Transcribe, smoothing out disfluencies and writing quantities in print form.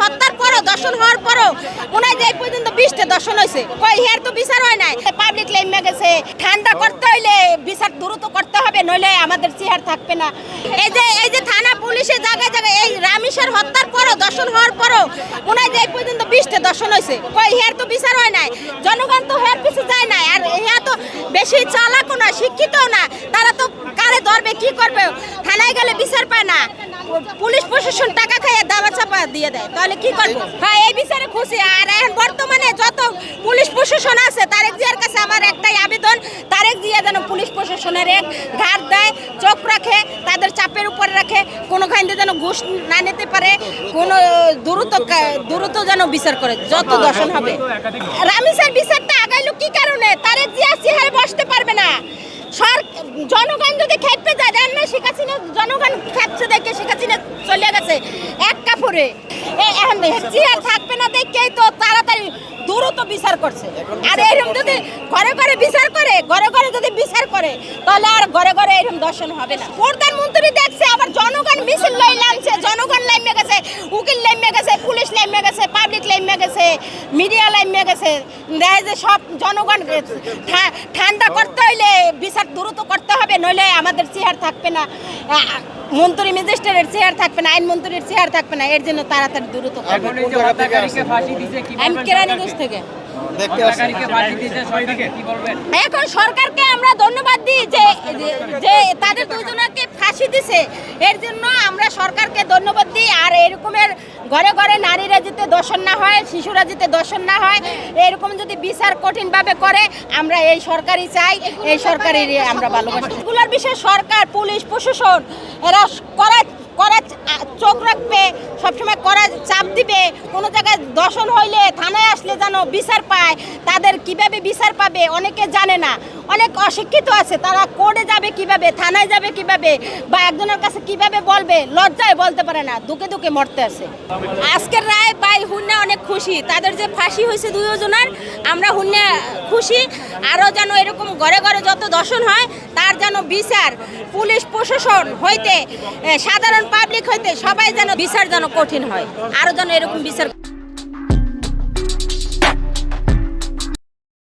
হত্যার পরও দর্শন হওয়ার পরও মনে হয় যে এই পর্যন্ত 20টা দর্শন হয়েছে, কই হের তো বিচার হয় নাই। পাবলিক লাইমে গেছে, ঠান্ডা করতে হইলে বিচার দ্রুত করতে হবে, নইলে আমাদের চেহার থাকবে না। এই যে থানা পুলিশের জায়গায় জায়গায় এই রামিসার হত্যার পরও দর্শন হওয়ার পরও মনে হয় যে এই পর্যন্ত 20টা দর্শন হয়েছে, কই হের তো বিচার হয় নাই। জনগণ তো হের পিছু যায় না, আর ইয়া তো বেশি চালাকও না, শিক্ষিতও না। তারা তো কারে ধরবে, কি করবে, থানায় গেলে বিচার পায় না। পুলিশ প্রশাসন টাকা খাইয়ে দাবা চাপা দিয়ে দেয়, তাহলে কি করবো? হ্যাঁ, এই বিচারে খুশি। আর এখন বর্তমানে যত পুলিশ প্রশাসন আছে, তারেক জিয়ার কাছে আমার একটাই আবেদন, তারেক জিয়া যেন পুলিশ প্রশাসনের এক ঘাট দেয়, চোখ রাখে, তাদের চাপের উপরে রাখে, কোনো খাইন্দে যেন ঘুষ না নিতে পারে, কোনো দ্রুত যেন বিচার করে, যত দর্শন হবে। রামিসার বিচারটা আগাইলো কি কারণে? তারেক জিয়া চেহারে বসতে পারবে না। জনগণ যদি খেপে যায়, দেন না শেখ হাসিনা, জনগণ খেপছে দেখে শেখ হাসিনা চলে গেছে এক কাপড়ে, এখন চেয়ার থাকবে না দেখেই তো তাড়াতাড়ি দ্রুত বিচার করছে। আর এরকম যদি ঘরে ঘরে বিচার করে, ঘরে ঘরে যদি বিচার করে, তাহলে আর ঘরে ঘরে এরকম দর্শন হবে না। প্রধানমন্ত্রী দেখছে, আবার জনগণ মিছিল লই নামছে, জনগণ লাইমে গেছে, উকিল লাইমে গেছে, পুলিশ লাইমে গেছে, পাবলিক লাইমে গেছে, মিডিয়া লাইমে গেছে। দেয় যে সব জনগণ ঠান্ডা করতে হইলে বিচার দ্রুত করতে হবে, নইলে আমাদের চেহার থাকবে না, মন্ত্রী ম্যাজিস্ট্রেটের চেহার থাকবে না, আইন মন্ত্রীর চেহার থাকবে না। এর জন্য তাড়াতাড়ি দ্রুত। আমি কেরানীগঞ্জ থেকে। এখন সরকারকে আমরা ধন্যবাদ দিই যে তাদের দুজনকে ফাঁসি দিছে, এর জন্য আমরা সরকারকে ধন্যবাদ দিই। আর এরকমের ঘরে ঘরে নারীরা যেতে দর্শন না হয়, শিশুরা যেতে দর্শন না হয়, এরকম যদি বিচার কঠিনভাবে করে, আমরা এই সরকারই চাই, এই সরকারের আমরা ভালোবাসি। এগুলোর বিষয়ে সরকার, পুলিশ প্রশাসন এরা করা চোখ রাখবে, সবসময় করা চাপ দিবে। কোনো জায়গায় দর্শন হইলে থানায় আসলে যেন বিচার পায়। তাদের কিভাবে বিচার পাবে অনেকে জানে না, অনেক অশিক্ষিত আছে, তারা কোর্টে যাবে কিভাবে, থানায় যাবে কিভাবে, বা একজনের কাছে কিভাবে বলবে, লজ্জায় বলতে পারে না, দুঃখে দুঃখে মরতে আছে। আজকের রায় পাই হুন্না অনেক খুশি, তাদের যে ফাঁসি হয়েছে দুজনের, আমরা হুন্না খুশি। আরও যেন এরকম ঘরে ঘরে যত দর্শন হয়, তার যেন বিচার পুলিশ প্রশাসন হইতে, সাধারণ পাবলিক হইতে সবাই যেন বিচার যেন কঠিন হয়, আরও যেন এরকম বিচার।